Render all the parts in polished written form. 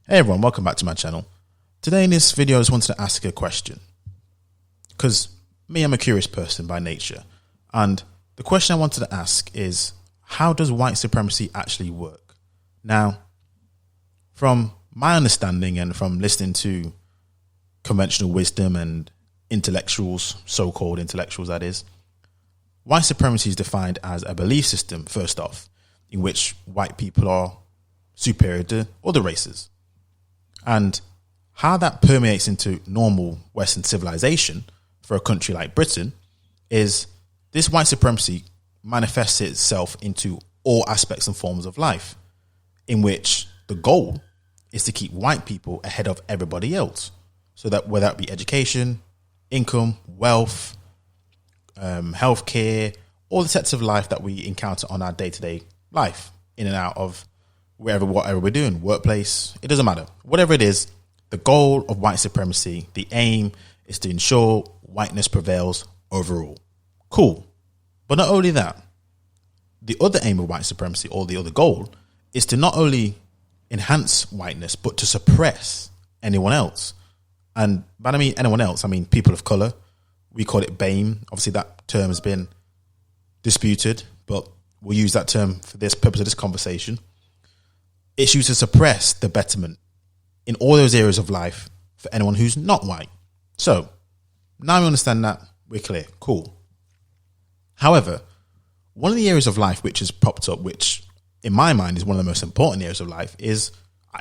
Hey everyone, welcome back to my channel. Today in this video I just wanted to ask a question, because I'm a curious person by nature, and the question I wanted to ask is, how does white supremacy actually work? Now, from my understanding and from listening to conventional wisdom and intellectuals, so-called intellectuals that is, white supremacy is defined as a belief system, first off, in which white people are superior to other races. And how that permeates into normal Western civilization for a country like Britain is this white supremacy manifests itself into all aspects and forms of life, in which the goal is to keep white people ahead of everybody else. So that whether that be education, income, wealth, healthcare, all the sets of life that we encounter on our day-to-day life, in and out of whatever we're doing, workplace, it doesn't matter. Whatever it is, the goal of white supremacy, the aim is to ensure whiteness prevails overall. Cool. But not only that, the other aim of white supremacy, or the other goal, is to not only enhance whiteness, but to suppress anyone else. And by I mean anyone else, I mean people of color. We call it BAME. Obviously that term has been disputed, but we'll use that term for this purpose of this conversation. It's used to suppress the betterment in all those areas of life for anyone who's not white. So now we understand that, we're clear. Cool. However, one of the areas of life which has popped up, which in my mind is one of the most important areas of life, is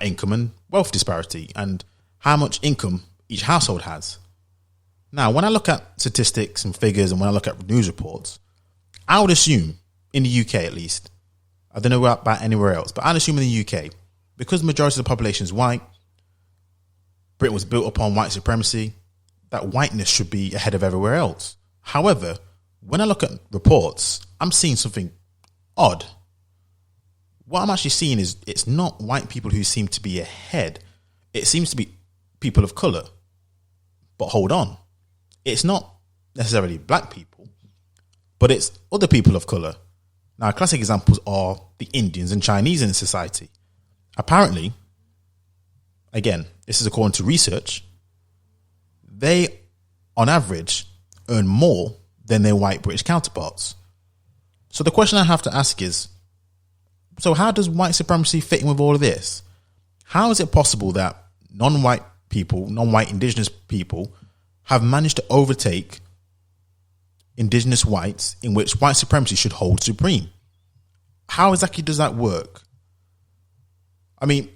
income and wealth disparity and how much income each household has. Now, when I look at statistics and figures and when I look at news reports, I would assume, in the UK at least, I don't know about anywhere else, but I'd assume in the UK, because the majority of the population is white, Britain was built upon white supremacy, that whiteness should be ahead of everywhere else. However, when I look at reports, I'm seeing something odd. What I'm actually seeing is it's not white people who seem to be ahead. It seems to be people of color. But hold on. It's not necessarily black people, but it's other people of color. Now, classic examples are the Indians and Chinese in society. Apparently, again, this is according to research, they, on average, earn more than their white British counterparts. So the question I have to ask is, so how does white supremacy fit in with all of this? How is it possible that non-white people, non-white indigenous people, have managed to overtake indigenous whites in which white supremacy should hold supreme? How exactly does that work? I mean,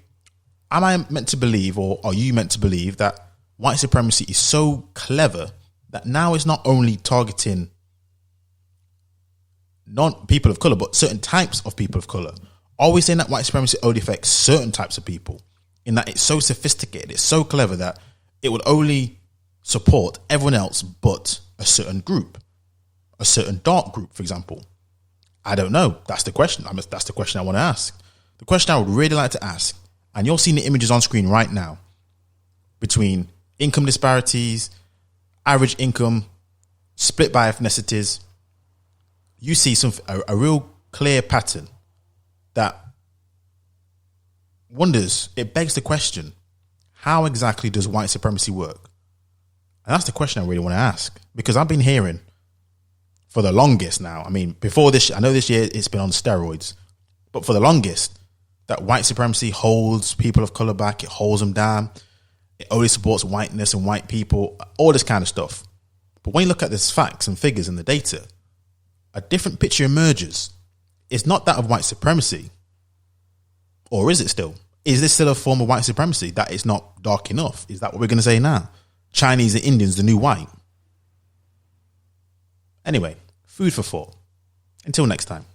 am I meant to believe, or are you meant to believe, that white supremacy is so clever that now it's not only targeting non-people of color, but certain types of people of color? Are we saying that white supremacy only affects certain types of people, in that it's so sophisticated, it's so clever that it would only support everyone else but a certain group? A certain dark group, for example? I don't know. That's the question. That's the question I want to ask. The question I would really like to ask, and you're seeing the images on screen right now, between income disparities, average income, split by ethnicities, you see a real clear pattern that it begs the question, how exactly does white supremacy work? And that's the question I really want to ask, because I've been hearing for the longest now. I mean, before this, I know this year it's been on steroids, but for the longest, that white supremacy holds people of color back. It holds them down. It only supports whiteness and white people, all this kind of stuff. But when you look at these facts and figures and the data, a different picture emerges. It's not that of white supremacy. Or is it still? Is this still a form of white supremacy that it's not dark enough? Is that what we're going to say now? Chinese and Indians, the new white. Anyway, food for thought. Until next time.